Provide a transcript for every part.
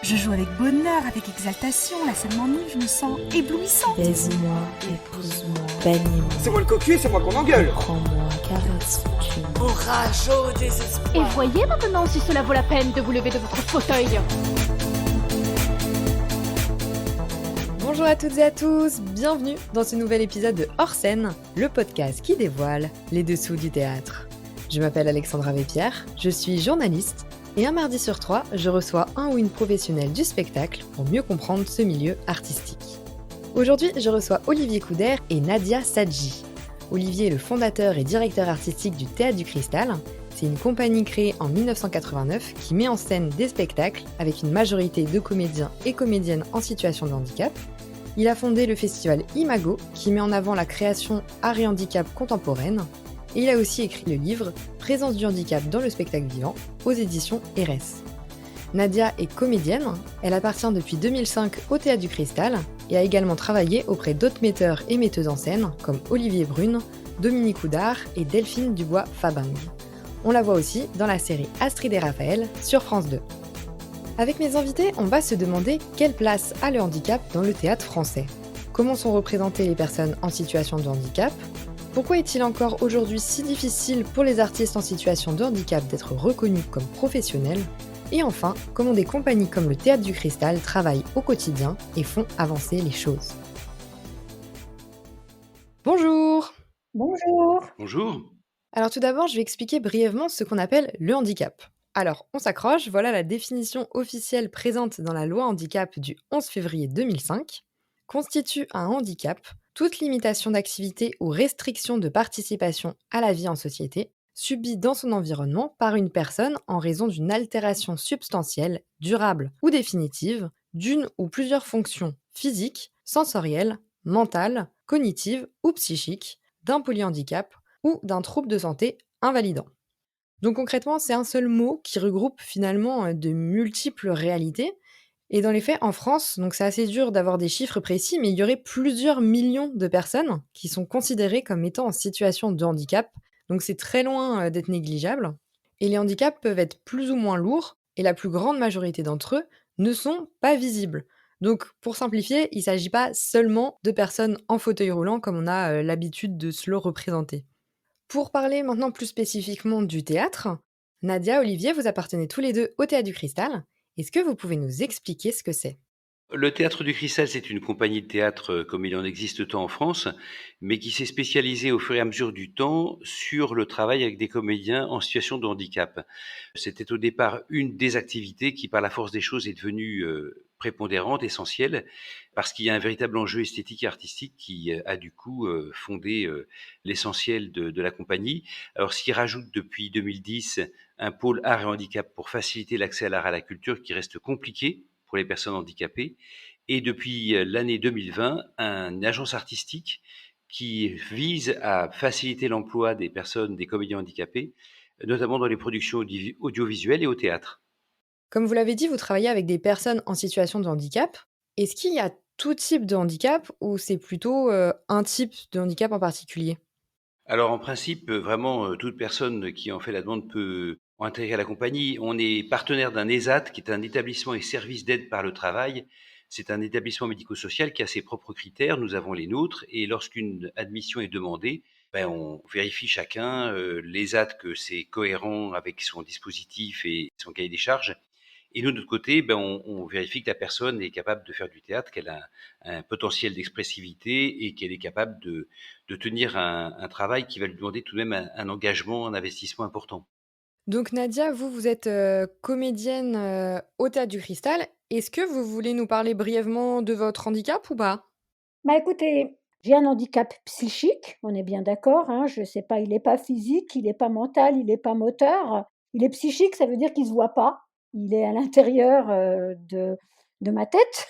Je joue avec bonheur, avec exaltation, la scène m'ennuie, je me sens éblouissante. Baise-moi, épouse-moi, bannis-moi. C'est moi le cocu, c'est moi qu'on engueule. Prends-moi, caresse, tue-moi. Orage au désespoir. Et voyez maintenant si cela vaut la peine de vous lever de votre fauteuil. Bonjour à toutes et à tous, bienvenue dans ce nouvel épisode de Hors Scène, le podcast qui dévoile les dessous du théâtre. Je m'appelle Alexandra Vépierre, je suis journaliste et un mardi sur 3, je reçois un ou une professionnelle du spectacle pour mieux comprendre ce milieu artistique. Aujourd'hui, je reçois Olivier Couder et Nadia Sadji. Olivier est le fondateur et directeur artistique du Théâtre du Cristal. C'est une compagnie créée en 1989 qui met en scène des spectacles avec une majorité de comédiens et comédiennes en situation de handicap. Il a fondé le festival Imago qui met en avant la création art et handicap contemporaine. Et il a aussi écrit le livre Présence du handicap dans le spectacle vivant aux éditions RS. Nadia est comédienne, elle appartient depuis 2005 au Théâtre du Cristal et a également travaillé auprès d'autres metteurs et metteuses en scène comme Olivier Brune, Dominique Oudard et Delphine Dubois-Fabing. On la voit aussi dans la série Astrid et Raphaël sur France 2. Avec mes invités, on va se demander quelle place a le handicap dans le théâtre français. Comment sont représentées les personnes en situation de handicap ? Pourquoi est-il encore aujourd'hui si difficile pour les artistes en situation de handicap d'être reconnus comme professionnels ? Et enfin, comment des compagnies comme le Théâtre du Cristal travaillent au quotidien et font avancer les choses. Bonjour ! Bonjour. Bonjour. Alors tout d'abord, je vais expliquer brièvement ce qu'on appelle le handicap. Alors, on s'accroche, voilà la définition officielle présente dans la loi handicap du 11 février 2005. Constitue un handicap toute limitation d'activité ou restriction de participation à la vie en société subie dans son environnement par une personne en raison d'une altération substantielle, durable ou définitive d'une ou plusieurs fonctions physiques, sensorielles, mentales, cognitives ou psychiques, d'un polyhandicap ou d'un trouble de santé invalidant. Donc concrètement, c'est un seul mot qui regroupe finalement de multiples réalités. Et dans les faits, en France, donc c'est assez dur d'avoir des chiffres précis, mais il y aurait plusieurs millions de personnes qui sont considérées comme étant en situation de handicap. Donc c'est très loin d'être négligeable. Et les handicaps peuvent être plus ou moins lourds, et la plus grande majorité d'entre eux ne sont pas visibles. Donc pour simplifier, il ne s'agit pas seulement de personnes en fauteuil roulant comme on a l'habitude de se le représenter. Pour parler maintenant plus spécifiquement du théâtre, Nadia, Olivier, vous appartenez tous les deux au Théâtre du Cristal. Est-ce que vous pouvez nous expliquer ce que c'est ? Le Théâtre du Cristal, c'est une compagnie de théâtre comme il en existe tant en France, mais qui s'est spécialisée au fur et à mesure du temps sur le travail avec des comédiens en situation de handicap. C'était au départ une des activités qui, par la force des choses, est devenue prépondérante, essentielle, parce qu'il y a un véritable enjeu esthétique et artistique qui a du coup fondé l'essentiel de la compagnie. Alors, ce qui rajoute depuis 2010 un pôle art et handicap pour faciliter l'accès à l'art et à la culture qui reste compliqué pour les personnes handicapées, et depuis l'année 2020, une agence artistique qui vise à faciliter l'emploi des personnes, des comédiens handicapés, notamment dans les productions audiovisuelles et au théâtre. Comme vous l'avez dit, vous travaillez avec des personnes en situation de handicap. Est-ce qu'il y a tout type de handicap ou c'est plutôt un type de handicap en particulier ? Alors en principe, vraiment, toute personne qui en fait la demande peut intégrer la compagnie. On est partenaire d'un ESAT, qui est un établissement et service d'aide par le travail. C'est un établissement médico-social qui a ses propres critères, nous avons les nôtres, et lorsqu'une admission est demandée, on vérifie chacun, l'ESAT que c'est cohérent avec son dispositif et son cahier des charges. Et nous, de notre côté, on vérifie que la personne est capable de faire du théâtre, qu'elle a un potentiel d'expressivité et qu'elle est capable de tenir un travail qui va lui demander tout de même un engagement, un investissement important. Donc Nadia, vous êtes comédienne au Théâtre du Cristal. Est-ce que vous voulez nous parler brièvement de votre handicap ou pas ? Bah écoutez, j'ai un handicap psychique, on est bien d'accord, hein, je sais pas, il n'est pas physique, il n'est pas mental, il n'est pas moteur. Il est psychique, ça veut dire qu'il ne se voit pas. Il est à l'intérieur de ma tête.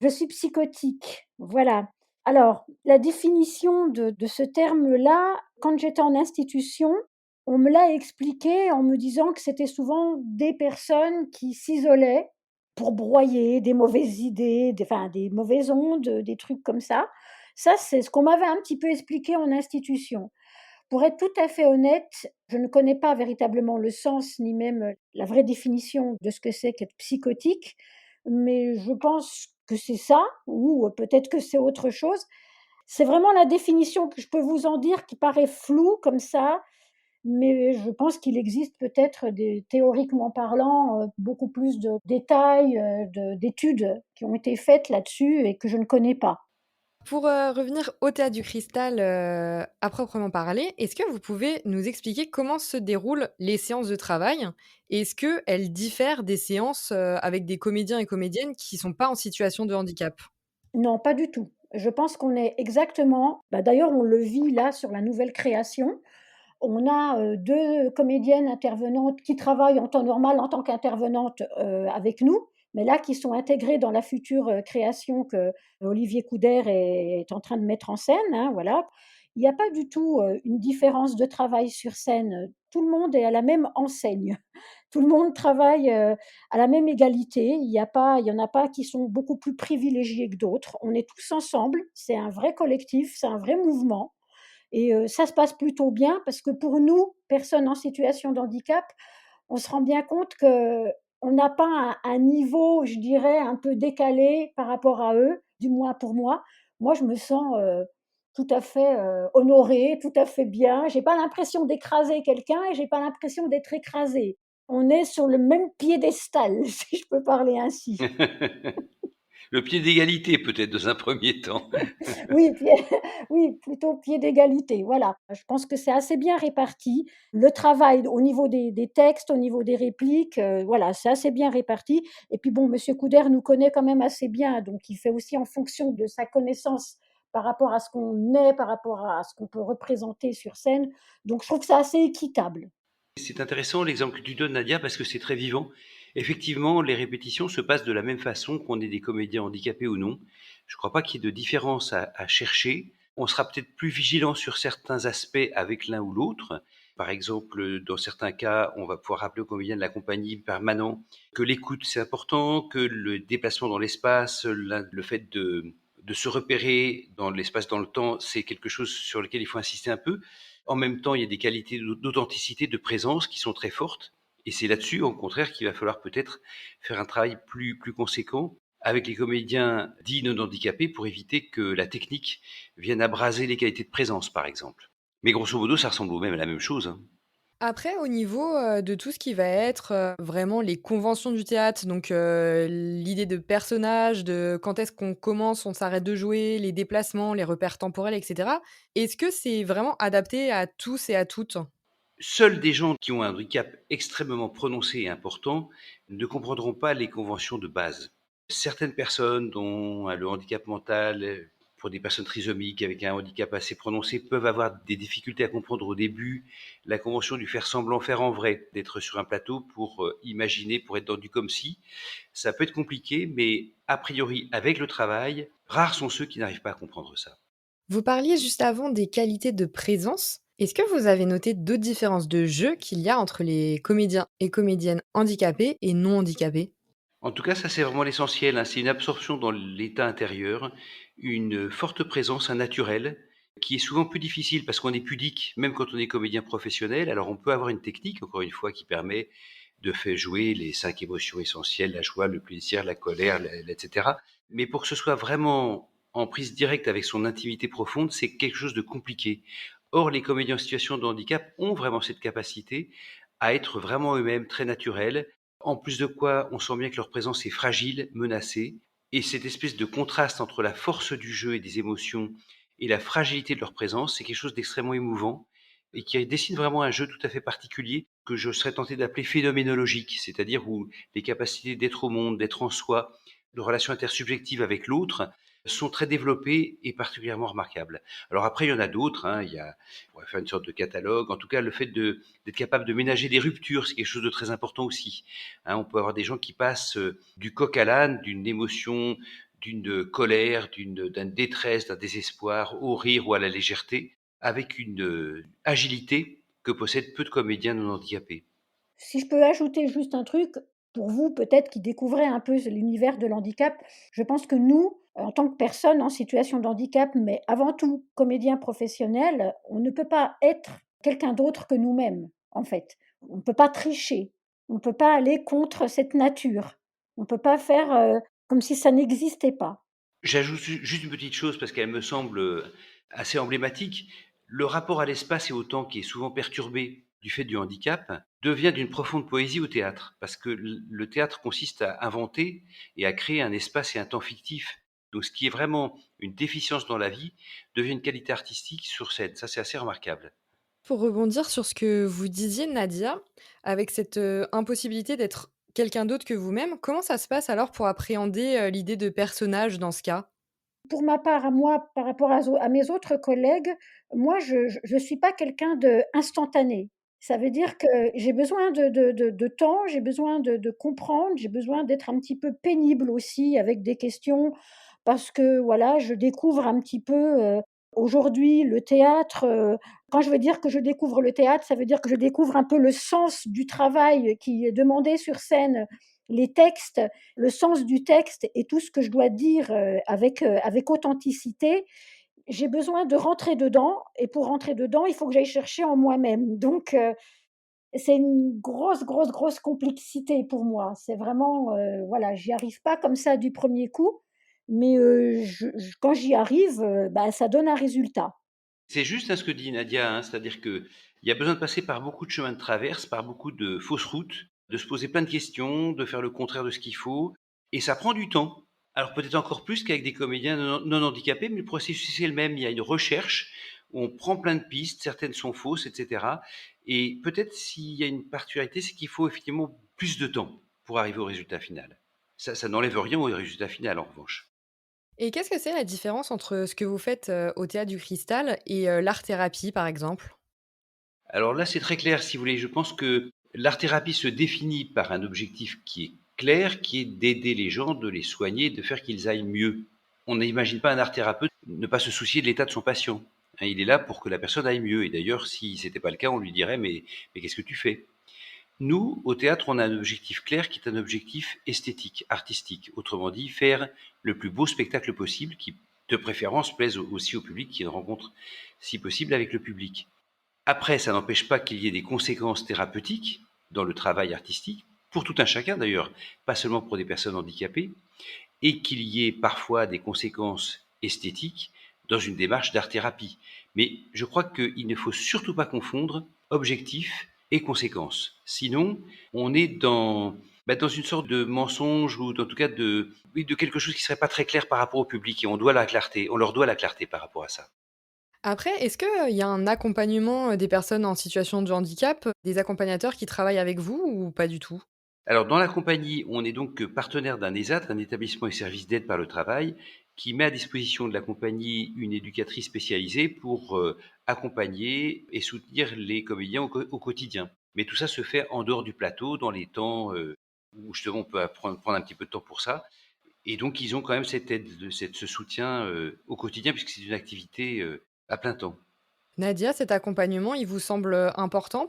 Je suis psychotique, voilà. Alors, la définition de ce terme-là, quand j'étais en institution, on me l'a expliqué en me disant que c'était souvent des personnes qui s'isolaient pour broyer des mauvaises idées, des mauvaises ondes, des trucs comme ça. Ça, c'est ce qu'on m'avait un petit peu expliqué en institution. Pour être tout à fait honnête, je ne connais pas véritablement le sens ni même, la vraie définition de ce que c'est qu'être psychotique, mais je pense que c'est ça ou peut-être que c'est autre chose. C'est vraiment la définition que je peux vous en dire qui paraît floue comme ça, mais je pense qu'il existe peut-être des théoriquement parlant, beaucoup plus de détails, d'études qui ont été faites là-dessus et que je ne connais pas. Pour, revenir au Théâtre du Cristal, à proprement parler, est-ce que vous pouvez nous expliquer comment se déroulent les séances de travail? Et est-ce qu'elles diffèrent des séances, avec des comédiens et comédiennes qui sont pas en situation de handicap? Non, pas du tout. Je pense qu'on est exactement d'ailleurs on le vit là sur la nouvelle création. On a, 2 comédiennes intervenantes qui travaillent en temps normal en tant qu'intervenantes, avec nous, mais là qui sont intégrées dans la future, création que Olivier Coudert est en train de mettre en scène, hein, voilà. Il n'y a pas du tout, une différence de travail sur scène, tout le monde est à la même enseigne. Tout le monde travaille, à la même égalité. Il y en a pas qui sont beaucoup plus privilégiés que d'autres. On est tous ensemble, c'est un vrai collectif, c'est un vrai mouvement et ça se passe plutôt bien parce que pour nous, personnes en situation de handicap, on se rend bien compte qu'on n'a pas un niveau, je dirais, un peu décalé par rapport à eux, du moins pour moi. Moi, je me sens, tout à fait, honorée, tout à fait bien. J'ai pas l'impression d'écraser quelqu'un et j'ai pas l'impression d'être écrasée. On est sur le même piédestal, si je peux parler ainsi. Le pied d'égalité peut-être dans un premier temps. Oui, pied oui, plutôt pied d'égalité, voilà. Je pense que c'est assez bien réparti. Le travail au niveau des textes, au niveau des répliques, voilà, c'est assez bien réparti et puis bon, monsieur Couder nous connaît quand même assez bien, donc il fait aussi en fonction de sa connaissance par rapport à ce qu'on est, par rapport à ce qu'on peut représenter sur scène, donc je trouve que c'est assez équitable. C'est intéressant l'exemple que tu donnes, Nadia, parce que c'est très vivant. Effectivement, les répétitions se passent de la même façon qu'on est des comédiens handicapés ou non. Je ne crois pas qu'il y ait de différence à chercher. On sera peut-être plus vigilant sur certains aspects avec l'un ou l'autre. Par exemple, dans certains cas, on va pouvoir rappeler aux comédiens de la compagnie permanent que l'écoute, c'est important, que le déplacement dans l'espace, le fait de se repérer dans l'espace, dans le temps, c'est quelque chose sur lequel il faut insister un peu. En même temps, il y a des qualités d'authenticité, de présence qui sont très fortes. Et c'est là-dessus, au contraire, qu'il va falloir peut-être faire un travail plus conséquent avec les comédiens dits non handicapés pour éviter que la technique vienne abraser les qualités de présence, par exemple. Mais grosso modo, ça ressemble au même à la même chose, hein. Après, au niveau, de tout ce qui va être, vraiment les conventions du théâtre, donc l'idée de personnages, de quand est-ce qu'on commence, on s'arrête de jouer, les déplacements, les repères temporels et cetera. Est-ce que c'est vraiment adapté à tous et à toutes? Seuls des gens qui ont un handicap extrêmement prononcé et important ne comprendront pas les conventions de base. Certaines personnes dont le handicap mental, pour des personnes trisomiques avec un handicap assez prononcé, peuvent avoir des difficultés à comprendre au début la convention du faire semblant, faire en vrai, d'être sur un plateau pour imaginer, pour être dans du comme si. Ça peut être compliqué, mais a priori, avec le travail, rares sont ceux qui n'arrivent pas à comprendre ça. Vous parliez juste avant des qualités de présence. Est-ce que vous avez noté d'autres différences de jeu qu'il y a entre les comédiens et comédiennes handicapés et non handicapés? En tout cas, ça c'est vraiment l'essentiel, hein. C'est une absorption dans l'état intérieur, une forte présence, un naturel, qui est souvent plus difficile parce qu'on est pudique, même quand on est comédien professionnel. Alors on peut avoir une technique, encore une fois, qui permet de faire jouer les 5 émotions essentielles, la joie, le plaisir, la colère, etc. Mais pour que ce soit vraiment en prise directe avec son intimité profonde, c'est quelque chose de compliqué. Or, les comédiens en situation de handicap ont vraiment cette capacité à être vraiment eux-mêmes, très naturels, en plus de quoi, on sent bien que leur présence est fragile, menacée, et cette espèce de contraste entre la force du jeu et des émotions et la fragilité de leur présence, c'est quelque chose d'extrêmement émouvant et qui dessine vraiment un jeu tout à fait particulier que je serais tenté d'appeler phénoménologique, c'est-à-dire où les capacités d'être au monde, d'être en soi, de relations intersubjectives avec l'autre sont très développées et particulièrement remarquables. Alors après, il y en a d'autres, hein, on pourrait faire une sorte de catalogue. En tout cas, le fait d'être capable de ménager des ruptures, c'est quelque chose de très important aussi. Hein, on peut avoir des gens qui passent du coq à l'âne, d'une émotion, d'une colère, d'une détresse, d'un désespoir, au rire ou à la légèreté, avec une agilité que possèdent peu de comédiens non handicapés. Si je peux ajouter juste un truc, pour vous peut-être qui découvrez un peu l'univers de l'handicap, je pense que nous, En tant que personne en situation de handicap, mais avant tout comédien professionnel, on ne peut pas être quelqu'un d'autre que nous-mêmes, en fait. On ne peut pas tricher, on ne peut pas aller contre cette nature. On ne peut pas faire, comme si ça n'existait pas. J'ajoute juste une petite chose parce qu'elle me semble assez emblématique. Le rapport à l'espace et au temps qui est souvent perturbé du fait du handicap devient d'une profonde poésie au théâtre parce que le théâtre consiste à inventer et à créer un espace et un temps fictif. Donc ce qui est vraiment une déficience dans la vie devient une qualité artistique sur scène. Ça, c'est assez remarquable. Pour rebondir sur ce que vous disiez, Nadia, avec cette, impossibilité d'être quelqu'un d'autre que vous-même, comment ça se passe alors pour appréhender, l'idée de personnage dans ce cas? Pour ma part, à moi, par rapport à mes autres collègues, moi, je suis pas quelqu'un d'instantané. Ça veut dire que j'ai besoin de temps, j'ai besoin de comprendre, j'ai besoin d'être un petit peu pénible aussi avec des questions parce que, voilà, je découvre un petit peu, aujourd'hui le théâtre, quand je veux dire que je découvre le théâtre, ça veut dire que je découvre un peu le sens du travail qui est demandé sur scène, les textes, le sens du texte et tout ce que je dois dire, avec authenticité. J'ai besoin de rentrer dedans et pour rentrer dedans, il faut que j'aille chercher en moi-même. Donc c'est une grosse, grosse, grosse complexité pour moi. C'est vraiment, voilà, j'y arrive pas comme ça du premier coup, mais je quand j'y arrive, bah, ça donne un résultat. C'est juste hein, ce que dit Nadia, hein, c'est-à-dire qu'il y a besoin de passer par beaucoup de chemins de traverse, par beaucoup de fausses routes, de se poser plein de questions, de faire le contraire de ce qu'il faut, et ça prend du temps. Alors peut-être encore plus qu'avec des comédiens non handicapés, mais le processus est le même. Il y a une recherche où on prend plein de pistes, certaines sont fausses, etc. Et peut-être s'il y a une particularité, c'est qu'il faut effectivement plus de temps pour arriver au résultat final. Ça n'enlève rien au résultat final, en revanche. Et qu'est-ce que c'est la différence entre ce que vous faites, au Théâtre du Cristal et l'art-thérapie, par exemple? Alors là, c'est très clair, si vous voulez. Je pense que l'art-thérapie se définit par un objectif qui est clair, qui est d'aider les gens, de les soigner, de faire qu'ils aillent mieux. On n'imagine pas un art-thérapeute ne pas se soucier de l'état de son patient. Hein, il est là pour que la personne aille mieux. Et d'ailleurs, si c'était pas le cas, on lui dirait mais qu'est-ce que tu fais? Nous, au théâtre, on a un objectif clair qui est un objectif esthétique, artistique. Autrement dit, faire le plus beau spectacle possible qui, de préférence, plaise aussi au public, qui ait une rencontre, si possible, avec le public. Après, ça n'empêche pas qu'il y ait des conséquences thérapeutiques dans le travail artistique, pour tout un chacun d'ailleurs, pas seulement pour des personnes handicapées, et qu'il y ait parfois des conséquences esthétiques dans une démarche d'art-thérapie. Mais je crois qu'il ne faut surtout pas confondre objectif et conséquences. Sinon, on est dans une sorte de mensonge ou en tout cas oui, de quelque chose qui ne serait pas très clair par rapport au public et on leur doit la clarté par rapport à ça. Après, est-ce qu'il y a un accompagnement, des personnes en situation de handicap, des accompagnateurs qui travaillent avec vous ou pas du tout? Alors, dans la compagnie, on est donc partenaire d'un ESAT, un établissement et service d'aide par le travail, qui met à disposition de la compagnie une éducatrice spécialisée pour accompagner et soutenir les comédiens au quotidien. Mais tout ça se fait en dehors du plateau, dans les temps où justement on peut prendre un petit peu de temps pour ça. Et donc, ils ont quand même cette aide, ce soutien au quotidien, puisque c'est une activité à plein temps. Nadia, cet accompagnement, il vous semble, important?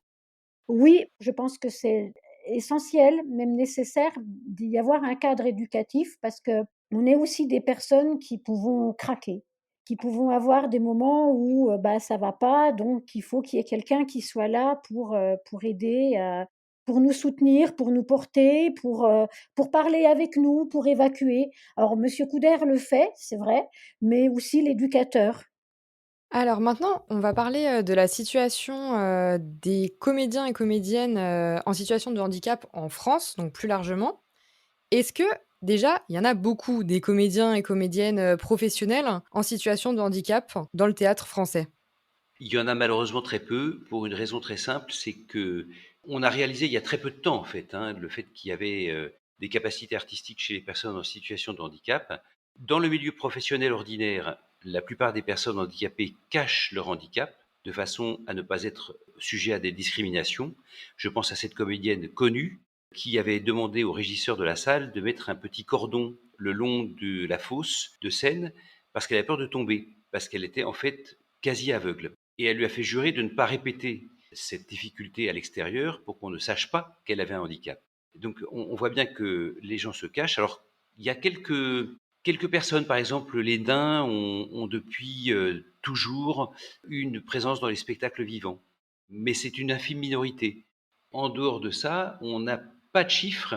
Oui, je pense que c'est essentiel, même nécessaire d'y avoir un cadre éducatif parce qu'on est aussi des personnes qui pouvons craquer, qui pouvons avoir des moments où, bah, ça va pas, donc il faut qu'il y ait quelqu'un qui soit là pour aider, pour nous soutenir, pour nous porter, pour parler avec nous, pour évacuer. Alors monsieur Couder le fait, c'est vrai, mais aussi l'éducateur. Alors maintenant, on va parler, de la situation, des comédiens et comédiennes, en situation de handicap en France, donc plus largement. Est-ce que, déjà, il y en a beaucoup des comédiens et comédiennes, professionnels en situation de handicap dans le théâtre français? Il y en a malheureusement très peu, pour une raison très simple, c'est que on a réalisé il y a très peu de temps en fait, hein, le fait qu'il y avait des capacités artistiques chez les personnes en situation de handicap. Dans le milieu professionnel ordinaire, la plupart des personnes handicapées cachent leur handicap de façon à ne pas être sujet à des discriminations. Je pense à cette comédienne connue qui avait demandé au régisseur de la salle de mettre un petit cordon le long de la fosse de scène parce qu'elle avait peur de tomber, parce qu'elle était en fait quasi aveugle. Et elle lui a fait jurer de ne pas répéter cette difficulté à l'extérieur pour qu'on ne sache pas qu'elle avait un handicap. Donc on voit bien que les gens se cachent. Alors il y a Quelques personnes, par exemple, les nains ont depuis toujours une présence dans les spectacles vivants, mais c'est une infime minorité. En dehors de ça, on n'a pas de chiffres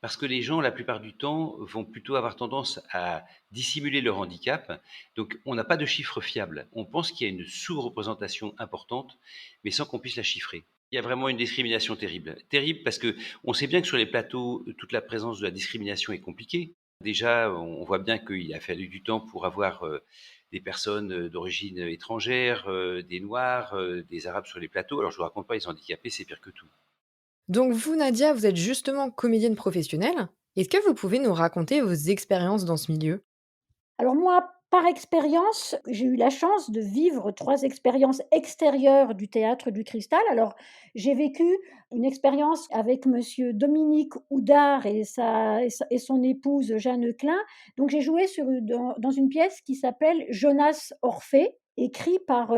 parce que les gens, la plupart du temps, vont plutôt avoir tendance à dissimuler leur handicap. Donc, on n'a pas de chiffres fiables. On pense qu'il y a une sous-représentation importante, mais sans qu'on puisse la chiffrer. Il y a vraiment une discrimination terrible. Terrible parce que on sait bien que sur les plateaux, toute la présence de la discrimination est compliquée. Déjà, on voit bien qu'il a fallu du temps pour avoir des personnes d'origine étrangère, des Noirs, des Arabes sur les plateaux. Alors, je vous raconte pas, les handicapés, c'est pire que tout. Donc vous, Nadia, vous êtes justement comédienne professionnelle. Est-ce que vous pouvez nous raconter vos expériences dans ce milieu? Alors moi, par expérience, j'ai eu la chance de vivre 3 expériences extérieures du Théâtre du Cristal. Alors, j'ai vécu une expérience avec monsieur Dominique Houdard et son épouse Jeanne Klein. Donc j'ai joué dans une pièce qui s'appelle Jonas Orphée, écrit par,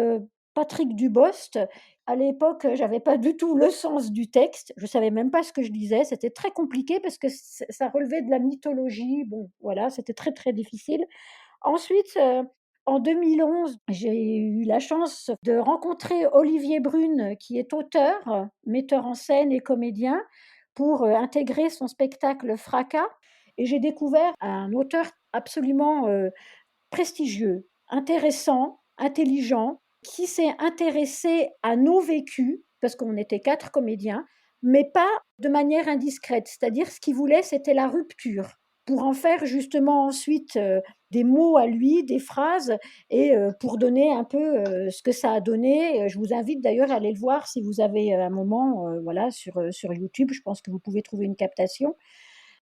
Patrick Dubost. À l'époque, j'avais pas du tout le sens du texte. Je savais même pas ce que je disais. C'était très compliqué parce que ça relevait de la mythologie. Bon, voilà, c'était très, très difficile. Ensuite, en 2011, j'ai eu la chance de rencontrer Olivier Brune, qui est auteur, metteur en scène et comédien, pour, intégrer son spectacle Fracas, et j'ai découvert un auteur absolument, prestigieux, intéressant, intelligent, qui s'est intéressé à nos vécus, parce qu'on était 4 comédiens, mais pas de manière indiscrète. C'est-à-dire, ce qu'il voulait, c'était la rupture, pour en faire justement ensuite, des mots à lui, des phrases, et pour donner un peu, ce que ça a donné. Je vous invite d'ailleurs à aller le voir si vous avez, un moment, voilà, sur YouTube. Je pense que vous pouvez trouver une captation.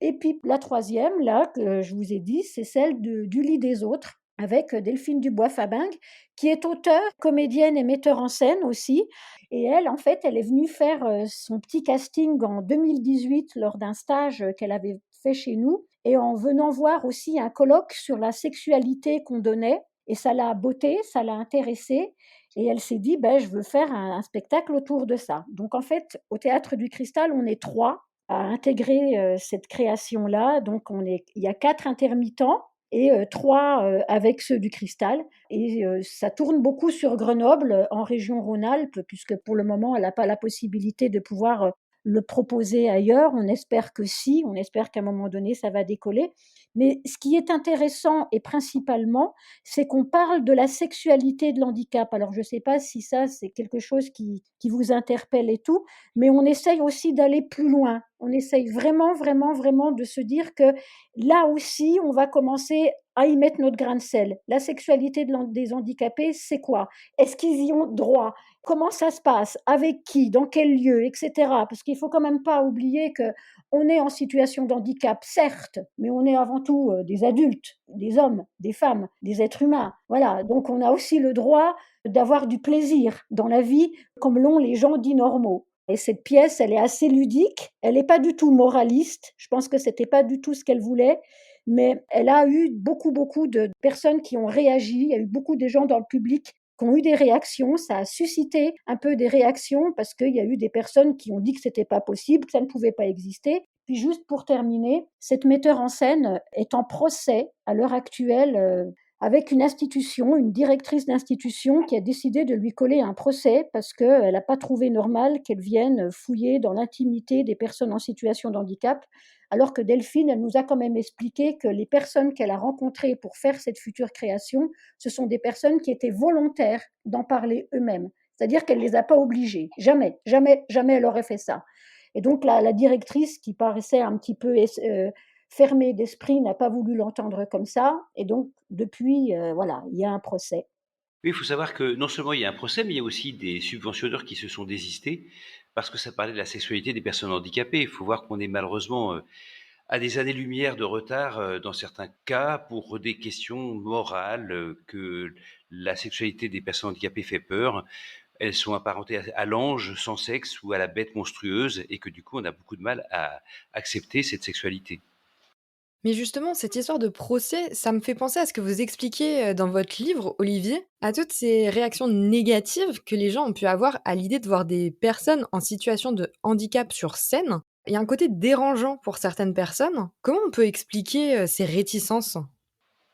Et puis la troisième, là, que je vous ai dit, c'est celle du lit des autres, avec Delphine Dubois-Fabingue, qui est auteure, comédienne et metteur en scène aussi. Et elle, en fait, elle est venue faire son petit casting en 2018 lors d'un stage qu'elle avait fait chez nous, et en venant voir aussi un colloque sur la sexualité qu'on donnait. Et ça l'a bottée, ça l'a intéressée. Et elle s'est dit, ben, je veux faire un spectacle autour de ça. Donc en fait, au Théâtre du Cristal, on est 3 à intégrer cette création-là. Donc il y a 4 intermittents et 3 avec ceux du Cristal. Et ça tourne beaucoup sur Grenoble, en région Rhône-Alpes, puisque pour le moment, elle n'a pas la possibilité de pouvoir le proposer ailleurs. On espère que si, on espère qu'à un moment donné, ça va décoller. Mais ce qui est intéressant, et principalement, c'est qu'on parle de la sexualité de l'handicap. Alors, je ne sais pas si ça, c'est quelque chose qui vous interpelle et tout, mais on essaye aussi d'aller plus loin. On essaye vraiment, vraiment, vraiment de se dire que là aussi, on va commencer à y mettre notre grain de sel. La sexualité des handicapés, c'est quoi? Est-ce qu'ils y ont droit? Comment ça se passe? Avec qui? Dans quel lieu? Etc. Parce qu'il ne faut quand même pas oublier qu'on est en situation de handicap, certes, mais on est avant tout des adultes, des hommes, des femmes, des êtres humains. Voilà, donc on a aussi le droit d'avoir du plaisir dans la vie, comme l'ont les gens dits normaux. Et cette pièce, elle est assez ludique, elle n'est pas du tout moraliste, je pense que ce n'était pas du tout ce qu'elle voulait, mais elle a eu beaucoup, beaucoup de personnes qui ont réagi, il y a eu beaucoup de gens dans le public qui ont eu des réactions, ça a suscité un peu des réactions parce qu'il y a eu des personnes qui ont dit que c'était pas possible, que ça ne pouvait pas exister. Puis juste pour terminer, cette metteur en scène est en procès à l'heure actuelle avec une institution, une directrice d'institution qui a décidé de lui coller un procès parce qu'elle n'a pas trouvé normal qu'elle vienne fouiller dans l'intimité des personnes en situation de handicap, alors que Delphine, elle nous a quand même expliqué que les personnes qu'elle a rencontrées pour faire cette future création, ce sont des personnes qui étaient volontaires d'en parler eux-mêmes. C'est-à-dire qu'elle ne les a pas obligées. Jamais, jamais, jamais elle aurait fait ça. Et donc la directrice, qui paraissait un petit peu fermée d'esprit, n'a pas voulu l'entendre comme ça. Et donc, depuis, voilà, il y a un procès. Oui, il faut savoir que non seulement il y a un procès, mais il y a aussi des subventionneurs qui se sont désistés parce que ça parlait de la sexualité des personnes handicapées. Il faut voir qu'on est malheureusement à des années-lumière de retard dans certains cas pour des questions morales, que la sexualité des personnes handicapées fait peur. Elles sont apparentées à l'ange sans sexe ou à la bête monstrueuse et que du coup on a beaucoup de mal à accepter cette sexualité. Mais justement, cette histoire de procès, ça me fait penser à ce que vous expliquez dans votre livre, Olivier, à toutes ces réactions négatives que les gens ont pu avoir à l'idée de voir des personnes en situation de handicap sur scène. Il y a un côté dérangeant pour certaines personnes. Comment on peut expliquer ces réticences?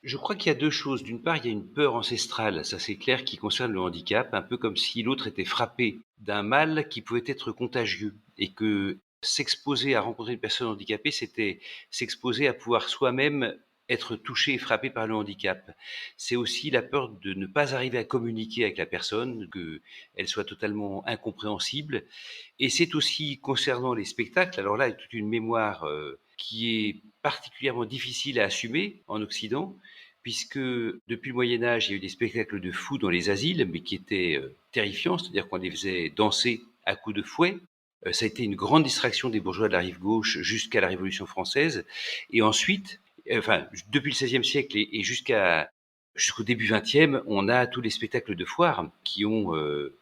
Je crois qu'il y a 2 choses. D'une part, il y a une peur ancestrale, ça c'est clair, qui concerne le handicap, un peu comme si l'autre était frappé d'un mal qui pouvait être contagieux et que s'exposer à rencontrer une personne handicapée, c'était s'exposer à pouvoir soi-même être touché et frappé par le handicap. C'est aussi la peur de ne pas arriver à communiquer avec la personne, qu'elle soit totalement incompréhensible. Et c'est aussi concernant les spectacles, alors là, il y a toute une mémoire qui est particulièrement difficile à assumer en Occident, puisque depuis le Moyen Âge, il y a eu des spectacles de fous dans les asiles, mais qui étaient terrifiants, c'est-à-dire qu'on les faisait danser à coups de fouet. Ça a été une grande distraction des bourgeois de la rive gauche jusqu'à la Révolution française. Et ensuite, enfin, depuis le XVIe siècle et jusqu'au début XXe, on a tous les spectacles de foire qui ont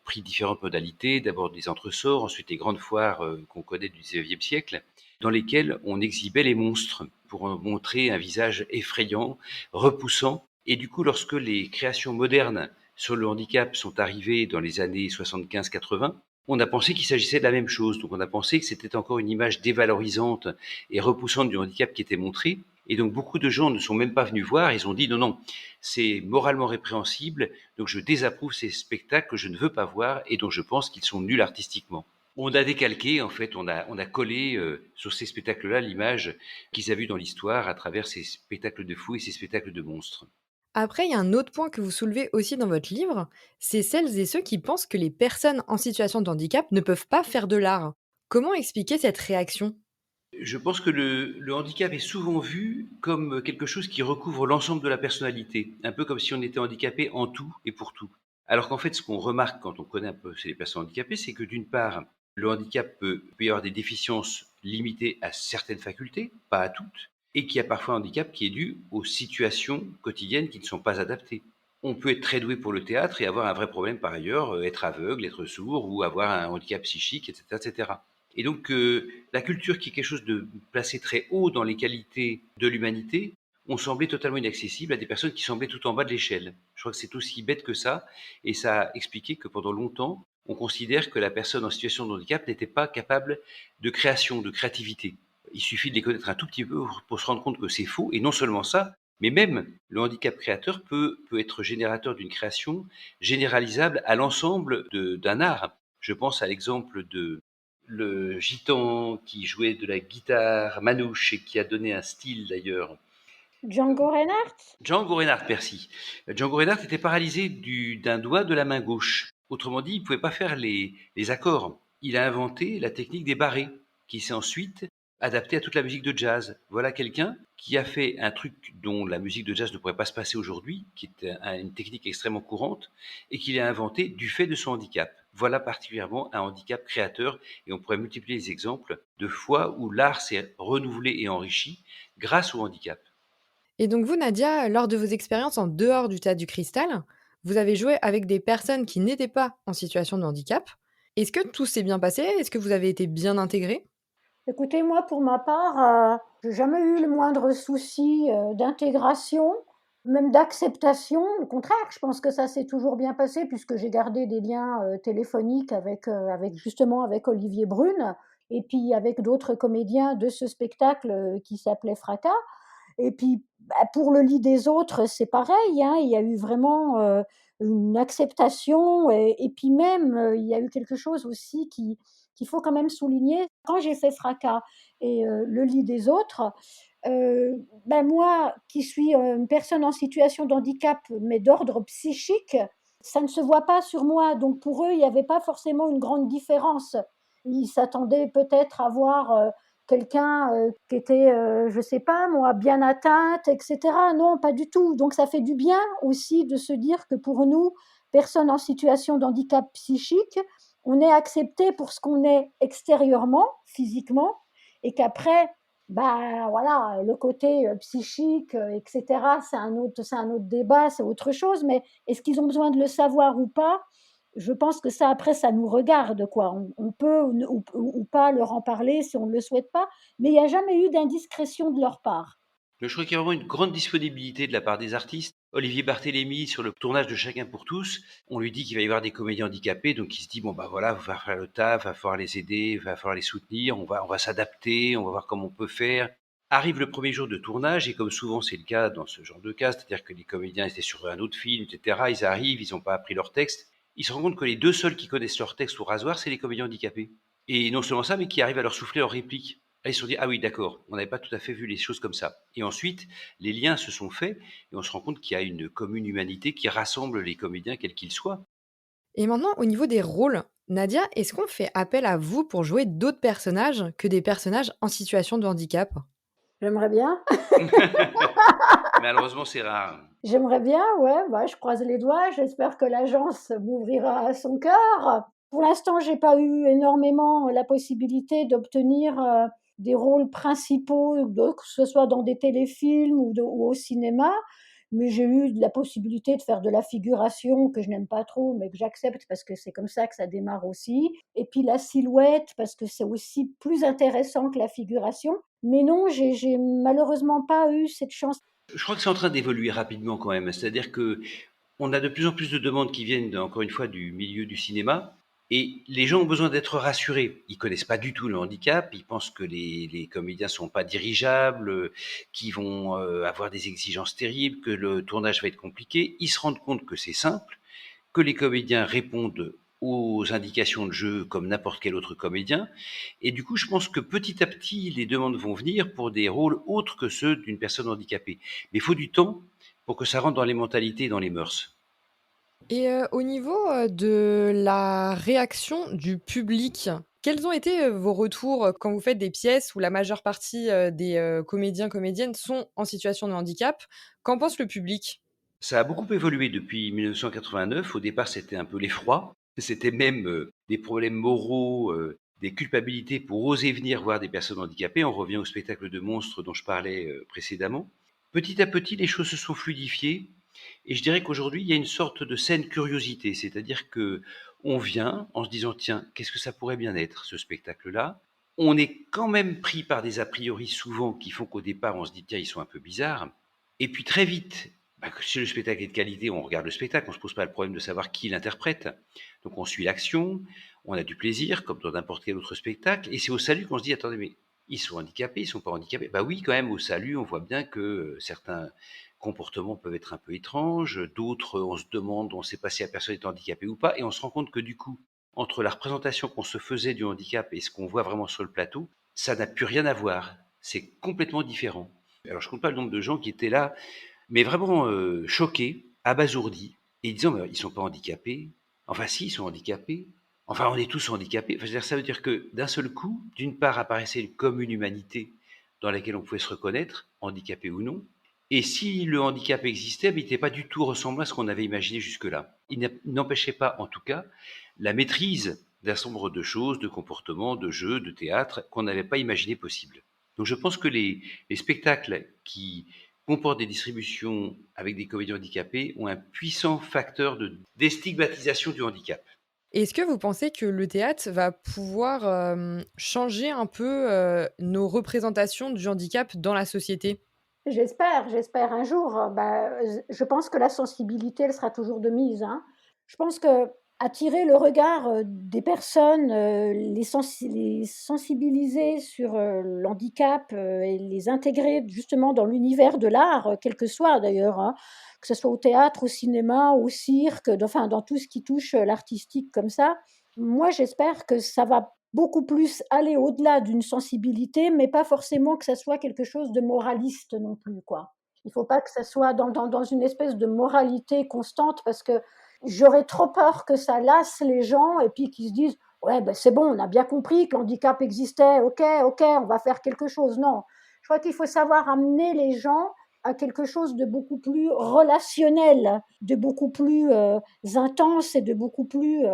pris différentes modalités. D'abord des entresorts, ensuite les grandes foires qu'on connaît du XIXe siècle, dans lesquelles on exhibait les monstres pour en montrer un visage effrayant, repoussant. Et du coup, lorsque les créations modernes sur le handicap sont arrivées dans les années 75-80, on a pensé qu'il s'agissait de la même chose. Donc on a pensé que c'était encore une image dévalorisante et repoussante du handicap qui était montrée. Et donc beaucoup de gens ne sont même pas venus voir, ils ont dit non, non, c'est moralement répréhensible, donc je désapprouve ces spectacles que je ne veux pas voir et dont je pense qu'ils sont nuls artistiquement. On a décalqué, en fait, on a collé sur ces spectacles-là l'image qu'ils avaient vue dans l'histoire à travers ces spectacles de fous et ces spectacles de monstres. Après, il y a un autre point que vous soulevez aussi dans votre livre, c'est celles et ceux qui pensent que les personnes en situation de handicap ne peuvent pas faire de l'art. Comment expliquer cette réaction? Je pense que le handicap est souvent vu comme quelque chose qui recouvre l'ensemble de la personnalité, un peu comme si on était handicapé en tout et pour tout. Alors qu'en fait, ce qu'on remarque quand on connaît un peu les personnes handicapées, c'est que d'une part, le handicap peut y avoir des déficiences limitées à certaines facultés, pas à toutes, et qu'il y a parfois un handicap qui est dû aux situations quotidiennes qui ne sont pas adaptées. On peut être très doué pour le théâtre et avoir un vrai problème par ailleurs, être aveugle, être sourd ou avoir un handicap psychique, etc., etc. Et donc, la culture, qui est quelque chose de placé très haut dans les qualités de l'humanité, ont semblé totalement inaccessibles à des personnes qui semblaient tout en bas de l'échelle. Je crois que c'est aussi bête que ça, et ça a expliqué que pendant longtemps, on considère que la personne en situation de handicap n'était pas capable de création, de créativité. Il suffit de les connaître un tout petit peu pour se rendre compte que c'est faux, et non seulement ça, mais même le handicap créateur peut être générateur d'une création généralisable à l'ensemble d'un art. Je pense à l'exemple de le gitan qui jouait de la guitare manouche et qui a donné un style d'ailleurs. Django Reinhardt? Django Reinhardt, merci. Django Reinhardt était paralysé d'un doigt de la main gauche. Autrement dit, il ne pouvait pas faire les accords. Il a inventé la technique des barrés, qui s'est ensuite adaptée à toute la musique de jazz. Voilà quelqu'un qui a fait un truc dont la musique de jazz ne pourrait pas se passer aujourd'hui, qui est une technique extrêmement courante, et qu'il a inventé du fait de son handicap. Voilà particulièrement un handicap créateur, et on pourrait multiplier les exemples de fois où l'art s'est renouvelé et enrichi grâce au handicap. Et donc vous, Nadia, lors de vos expériences en dehors du Théâtre du Cristal, vous avez joué avec des personnes qui n'étaient pas en situation de handicap. Est-ce que tout s'est bien passé? Est-ce que vous avez été bien intégrés? Écoutez, moi, pour ma part, j'ai jamais eu le moindre souci, d'intégration, même d'acceptation. Au contraire, je pense que ça s'est toujours bien passé puisque j'ai gardé des liens, téléphoniques avec justement avec Olivier Brune et puis avec d'autres comédiens de ce spectacle, qui s'appelait Fracas. Et puis, bah, pour le lit des autres, c'est pareil, hein, il y a eu vraiment, une acceptation et puis même, il y a eu quelque chose aussi qu'il faut quand même souligner. Quand j'ai fait Fracas et le lit des autres, bah, moi qui suis, une personne en situation de handicap, mais d'ordre psychique, ça ne se voit pas sur moi. Donc pour eux, il y avait pas forcément une grande différence. Ils s'attendaient peut-être à voir, quelqu'un, qui était, je sais pas moi, bien atteinte et cetera. Non, pas du tout. Donc ça fait du bien aussi de se dire que pour nous, personnes en situation de handicap psychique, on est accepté pour ce qu'on est extérieurement, physiquement, et qu'après, bah voilà, le côté psychique, etc., c'est un autre débat, c'est autre chose. Mais est-ce qu'ils ont besoin de le savoir ou pas? Je pense que ça, après, ça nous regarde, quoi. On peut ou pas leur en parler si on ne le souhaite pas, mais il n'y a jamais eu d'indiscrétion de leur part. Je crois qu'il y a vraiment une grande disponibilité de la part des artistes. Olivier Barthélémy, sur le tournage de Chacun pour tous, on lui dit qu'il va y avoir des comédiens handicapés, donc il se dit, bon bah voilà, il va faire le taf, il va falloir les aider, il va falloir les soutenir, on va s'adapter, on va voir comment on peut faire. Arrive le premier jour de tournage et comme souvent c'est le cas dans ce genre de cas, c'est-à-dire que les comédiens étaient sur un autre film, etc., ils arrivent, ils n'ont pas appris leur texte. Ils se rendent compte que les 2 seuls qui connaissent leur texte au rasoir, c'est les comédiens handicapés. Et non seulement ça, mais qui arrivent à leur souffler leur réplique. Là, ils se sont dit: «Ah oui, d'accord, on n'avait pas tout à fait vu les choses comme ça». Et ensuite, les liens se sont faits et on se rend compte qu'il y a une commune humanité qui rassemble les comédiens quels qu'ils soient. Et maintenant, au niveau des rôles, Nadia, est-ce qu'on fait appel à vous pour jouer d'autres personnages que des personnages en situation de handicap? J'aimerais bien. Malheureusement, c'est rare. J'aimerais bien, ouais, bah, je croise les doigts, j'espère que l'agence m'ouvrira son cœur. Pour l'instant, j'ai pas eu énormément la possibilité d'obtenir, des rôles principaux, que ce soit dans des téléfilms ou au cinéma, mais j'ai eu la possibilité de faire de la figuration que je n'aime pas trop, mais que j'accepte parce que c'est comme ça que ça démarre aussi, et puis la silhouette parce que c'est aussi plus intéressant que la figuration. Mais non, j'ai malheureusement pas eu cette chance. Je crois que c'est en train d'évoluer rapidement quand même. C'est-à-dire que on a de plus en plus de demandes qui viennent, encore une fois, du milieu du cinéma. Et les gens ont besoin d'être rassurés. Ils connaissent pas du tout le handicap. Ils pensent que les comédiens sont pas dirigeables, qu'ils vont avoir des exigences terribles, que le tournage va être compliqué. Ils se rendent compte que c'est simple, que les comédiens répondent aux indications de jeu comme n'importe quel autre comédien. Et du coup, je pense que petit à petit, les demandes vont venir pour des rôles autres que ceux d'une personne handicapée. Mais il faut du temps pour que ça rentre dans les mentalités et dans les mœurs. Et au niveau, de la réaction du public, quels ont été, vos retours, quand vous faites des pièces où la majeure partie, des, comédiens, comédiennes sont en situation de handicap? Qu'en pense le public? Ça a beaucoup évolué depuis 1989. Au départ, c'était un peu l'effroi. C'était même des problèmes moraux, des culpabilités pour oser venir voir des personnes handicapées. On revient au spectacle de monstres dont je parlais précédemment. Petit à petit, les choses se sont fluidifiées. Et je dirais qu'aujourd'hui, il y a une sorte de saine curiosité. C'est-à-dire que on vient en se disant, tiens, qu'est-ce que ça pourrait bien être, ce spectacle-là? On est quand même pris par des a priori souvent qui font qu'au départ, on se dit, tiens, ils sont un peu bizarres. Et puis très vite, si le spectacle est de qualité, on regarde le spectacle, on ne se pose pas le problème de savoir qui l'interprète. Donc on suit l'action, on a du plaisir, comme dans n'importe quel autre spectacle. Et c'est au salut qu'on se dit, attendez, mais ils sont handicapés, ils ne sont pas handicapés. Bah oui, quand même, au salut, on voit bien que certains comportements peuvent être un peu étranges, d'autres, on se demande, on ne sait pas si la personne est handicapée ou pas, et on se rend compte que du coup, entre la représentation qu'on se faisait du handicap et ce qu'on voit vraiment sur le plateau, ça n'a plus rien à voir. C'est complètement différent. Alors je ne compte pas le nombre de gens qui étaient là, mais vraiment choqués, abasourdis, et disant, mais ils ne sont pas handicapés. Enfin si, ils sont handicapés. Enfin, on est tous handicapés. Enfin, ça veut dire que d'un seul coup, d'une part apparaissait comme une humanité dans laquelle on pouvait se reconnaître, handicapé ou non. Et si le handicap existait, il n'était pas du tout ressemblant à ce qu'on avait imaginé jusque-là. Il n'empêchait pas, en tout cas, la maîtrise d'un certain nombre de choses, de comportements, de jeux, de théâtre, qu'on n'avait pas imaginé possible. Donc je pense que les spectacles qui comportent des distributions avec des comédiens handicapés ont un puissant facteur de déstigmatisation du handicap. Est-ce que vous pensez que le théâtre va pouvoir, changer un peu, nos représentations du handicap dans la société? J'espère un jour, bah, je pense que la sensibilité, elle sera toujours de mise, hein. Je pense qu'attirer le regard, des personnes, les sensibiliser sur, l'handicap, et les intégrer justement dans l'univers de l'art, quel que soit d'ailleurs, hein, que ce soit au théâtre, au cinéma, au cirque, enfin dans tout ce qui touche, l'artistique comme ça. Moi, j'espère que ça va beaucoup plus aller au-delà d'une sensibilité, mais pas forcément que ça soit quelque chose de moraliste non plus, quoi. Il faut pas que ça soit dans une espèce de moralité constante parce que j'aurais trop peur que ça lasse les gens et puis qu'ils se disent: «Ouais, ben, c'est bon, on a bien compris que l'handicap existait, OK, on va faire quelque chose». Non, je crois qu'il faut savoir amener les gens à quelque chose de beaucoup plus relationnel, de beaucoup plus, intense et de beaucoup plus,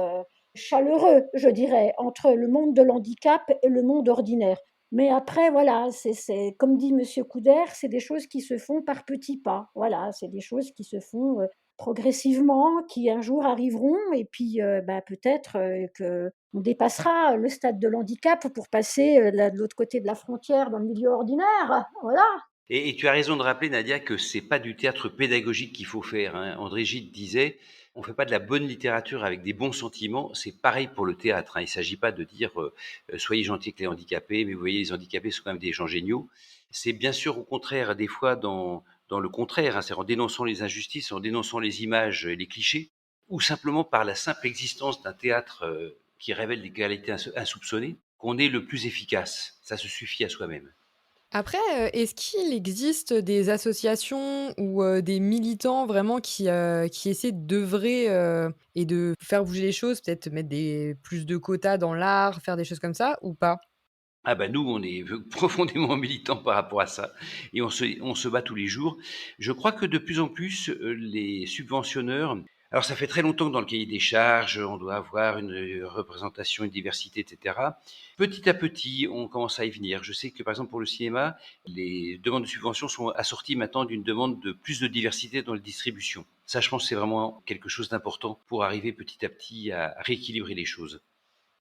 chaleureux, je dirais, entre le monde de l'handicap et le monde ordinaire. Mais après, voilà, c'est comme dit Monsieur Couder, c'est des choses qui se font par petits pas. Voilà, c'est des choses qui se font progressivement, qui un jour arriveront, et puis bah, peut-être qu'on dépassera le stade de l'handicap pour passer de l'autre côté de la frontière dans le milieu ordinaire. Voilà. Et tu as raison de rappeler, Nadia, que c'est pas du théâtre pédagogique qu'il faut faire, hein. André Gide disait, on fait pas de la bonne littérature avec des bons sentiments, c'est pareil pour le théâtre, hein. Il s'agit pas de dire, «Soyez gentils avec les handicapés», mais vous voyez, les handicapés sont quand même des gens géniaux. C'est bien sûr au contraire, des fois dans le contraire, hein, c'est-à-dire en dénonçant les injustices, en dénonçant les images et les clichés, ou simplement par la simple existence d'un théâtre, qui révèle des qualités insoupçonnées, qu'on est le plus efficace. Ça se suffit à soi-même. Après, est-ce qu'il existe des associations ou des militants vraiment qui essaient d'œuvrer, et de faire bouger les choses, peut-être mettre des plus de quotas dans l'art, faire des choses comme ça ou pas? Ah bah, nous, on est profondément militants par rapport à ça et on se bat tous les jours. Je crois que de plus en plus, les subventionneurs, alors ça fait très longtemps que dans le cahier des charges, on doit avoir une, représentation, une diversité et cetera. Petit à petit, on commence à y venir. Je sais que, par exemple, pour le cinéma, les demandes de subventions sont assorties maintenant d'une demande de plus de diversité dans les distributions. Ça, je pense que c'est vraiment quelque chose d'important pour arriver petit à petit à rééquilibrer les choses.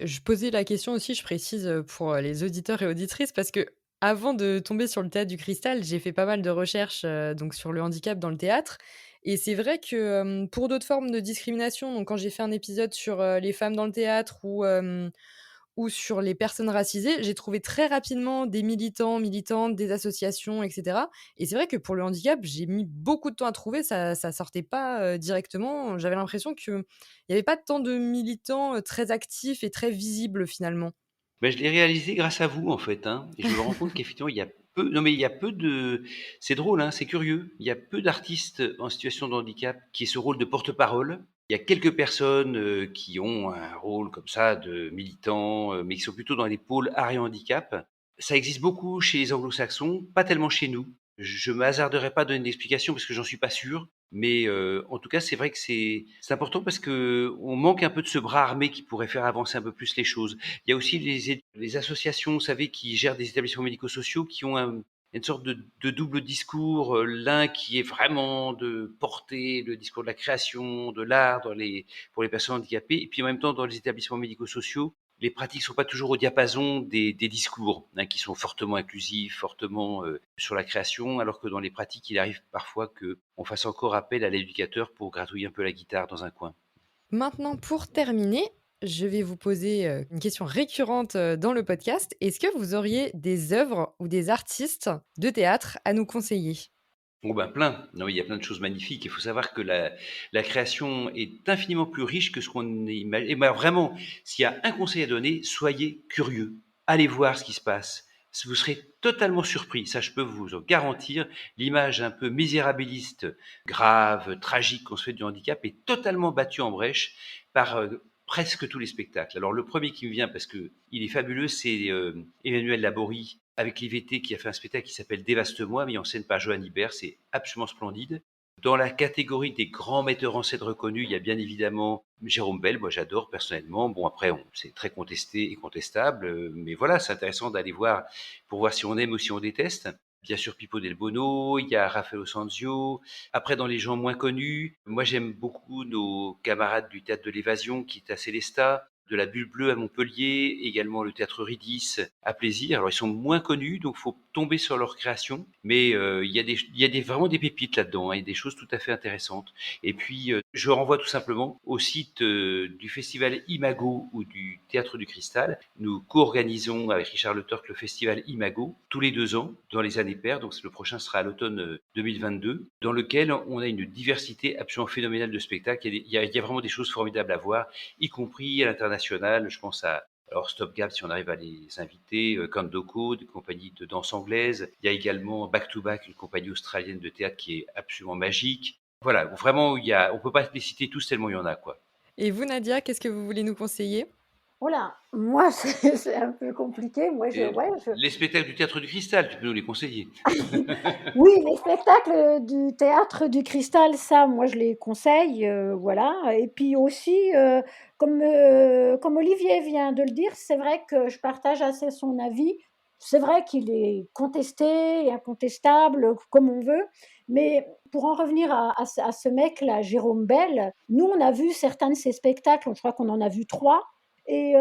Je posais la question aussi, je précise, pour, les auditeurs et auditrices parce que avant de tomber sur le Théâtre du Cristal, j'ai fait pas mal de recherches, donc sur le handicap dans le théâtre et c'est vrai que, pour d'autres formes de discrimination, donc quand j'ai fait un épisode sur, les femmes dans le théâtre ou sur les personnes racisées, j'ai trouvé très rapidement des militants, militantes, des associations et cetera et c'est vrai que pour le handicap, j'ai mis beaucoup de temps à trouver, ça sortait pas, directement. J'avais l'impression qu'il y avait pas tant de militants, très actifs et très visibles finalement. Ben je l'ai réalisé grâce à vous, en fait, hein, et je me rends compte qu'effectivement, il y a peu non, mais il y a peu de c'est drôle, hein, c'est curieux. Il y a peu d'artistes en situation de handicap qui aient ce rôle de porte-parole. Il y a quelques personnes, qui ont un rôle comme ça de militants, mais qui sont plutôt dans les pôles art et handicap. Ça existe beaucoup chez les anglo-saxons, pas tellement chez nous. Je me hasarderais pas à donner d'explication parce que j'en suis pas sûr, mais en tout cas, c'est vrai que c'est important parce qu'on manque un peu de ce bras armé qui pourrait faire avancer un peu plus les choses. Il y a aussi les associations, vous savez, qui gèrent des établissements médico-sociaux qui ont une sorte de double discours. L'un qui est vraiment de porter le discours de la création, de l'art pour les personnes handicapées, et puis en même temps, dans les établissements médico-sociaux, les pratiques sont pas toujours au diapason des discours, hein, qui sont fortement inclusifs, fortement sur la création, alors que dans les pratiques, il arrive parfois qu'on fasse encore appel à l'éducateur pour gratouiller un peu la guitare dans un coin. Maintenant pour terminer, je vais vous poser, une question récurrente, dans le podcast. Est-ce que vous auriez des œuvres ou des artistes de théâtre à nous conseiller? Oh ben plein. Non, il y a plein de choses magnifiques. Il faut savoir que la création est infiniment plus riche que ce qu'on imagine. Et ben vraiment, s'il y a un conseil à donner, soyez curieux. Allez voir ce qui se passe. Vous serez totalement surpris. Ça, je peux vous en garantir. L'image un peu misérabiliste, grave, tragique qu'on se fait du handicap est totalement battue en brèche par presque tous les spectacles. Alors le premier qui me vient, parce que il est fabuleux, c'est Emmanuel Laborie avec l'IVT qui a fait un spectacle qui s'appelle Dévaste-moi, mis en scène par Johan Ibert. C'est absolument splendide. Dans la catégorie des grands metteurs en scène reconnus, il y a bien évidemment Jérôme Bel, moi j'adore personnellement. Bon après, c'est très contesté et contestable, mais voilà, c'est intéressant d'aller voir pour voir si on aime ou si on déteste. Bien sûr Pippo Del Bono, il y a Raffaello Sanzio. Après, dans les gens moins connus, moi j'aime beaucoup nos camarades du Théâtre de l'Évasion qui est à Célestat, de la Bulle Bleue à Montpellier, également le Théâtre Eurydice à Plaisir. Alors ils sont moins connus, donc il faut tomber sur leur création, mais il y a vraiment des pépites là-dedans, hein, et des choses tout à fait intéressantes. Et puis je renvoie tout simplement au site du festival Imago ou du Théâtre du Cristal. Nous co-organisons avec Richard Le Turc le festival Imago tous les 2 ans dans les années paires, donc le prochain sera à l'automne 2022, dans lequel on a une diversité absolument phénoménale de spectacles. Il y a vraiment des choses formidables à voir, y compris à l'international. Je pense à alors Stop Gap, si on arrive à les inviter, Kandoko, des compagnies de danse anglaise. Il y a également Back to Back, une compagnie australienne de théâtre qui est absolument magique. Voilà, vraiment, on peut pas les citer tous tellement il y en a, quoi. Et vous, Nadia, qu'est-ce que vous voulez nous conseiller? Oh là, moi, c'est un peu compliqué. Moi, Et ouais, les spectacles du Théâtre du Cristal, tu peux nous les conseiller. oui, les spectacles du Théâtre du Cristal, ça, moi, je les conseille, voilà. Et puis aussi, comme Olivier vient de le dire, c'est vrai que je partage assez son avis. C'est vrai qu'il est contesté et incontestable, comme on veut. Mais pour en revenir à ce mec-là, Jérôme Bel, nous, on a vu certains de ses spectacles, je crois qu'on en a vu 3. Et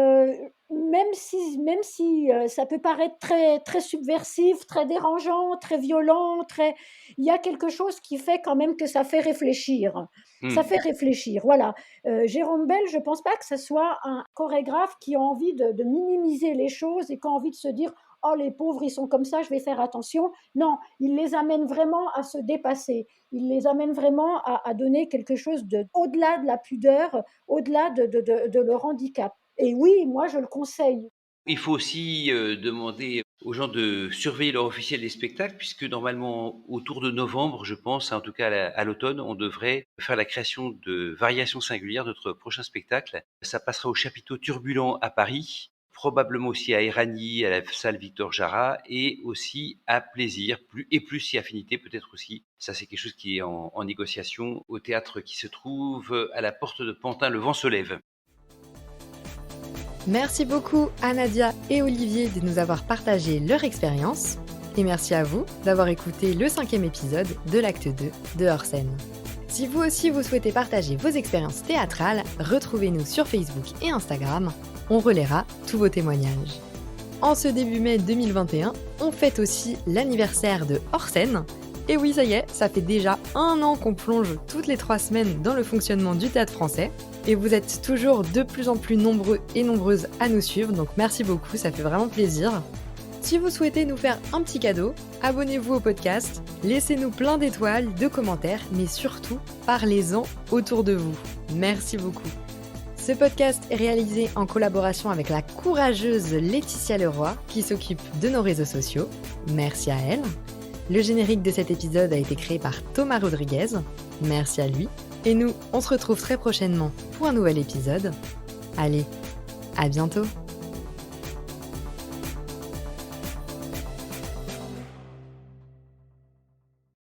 même si ça peut paraître très, très subversif, très dérangeant, très violent, il y a quelque chose qui fait quand même que ça fait réfléchir. Ça Mmh. fait réfléchir, voilà. Jérôme Bel, je ne pense pas que ce soit un chorégraphe qui a envie de minimiser les choses et qui a envie de se dire: «Oh les pauvres, ils sont comme ça, je vais faire attention». Non, il les amène vraiment à se dépasser. Il les amène vraiment à donner quelque chose au-delà de la pudeur, au-delà de leur handicap. Et oui, moi je le conseille. Il faut aussi, demander aux gens de surveiller leur officiel des spectacles puisque normalement autour de novembre, je pense, en tout cas à l'automne, on devrait faire la création de Variations singulières, notre prochain spectacle. Ça passera au chapiteau Turbulent à Paris, probablement aussi à Éragny, à la salle Victor Jara et aussi à Plaisir, plus si Affinité peut-être aussi. Ça, c'est quelque chose qui est en négociation au théâtre qui se trouve à la porte de Pantin, Le Vent se lève. Merci beaucoup à Nadia et Olivier de nous avoir partagé leur expérience. Et merci à vous d'avoir écouté le 5e épisode de l'acte 2 de Hors Scène. Si vous aussi vous souhaitez partager vos expériences théâtrales, retrouvez-nous sur Facebook et Instagram. On relaiera tous vos témoignages. En ce début mai 2021, on fête aussi l'anniversaire de Hors Scène. Et oui, ça y est, ça fait déjà 1 an qu'on plonge toutes les 3 semaines dans le fonctionnement du théâtre français. Et vous êtes toujours de plus en plus nombreux et nombreuses à nous suivre, donc merci beaucoup, ça fait vraiment plaisir. Si vous souhaitez nous faire un petit cadeau, abonnez-vous au podcast, laissez-nous plein d'étoiles, de commentaires, mais surtout, parlez-en autour de vous. Merci beaucoup. Ce podcast est réalisé en collaboration avec la courageuse Laetitia Leroy, qui s'occupe de nos réseaux sociaux. Merci à elle. Le générique de cet épisode a été créé par Thomas Rodriguez. Merci à lui. Et nous, on se retrouve très prochainement pour un nouvel épisode. Allez, à bientôt!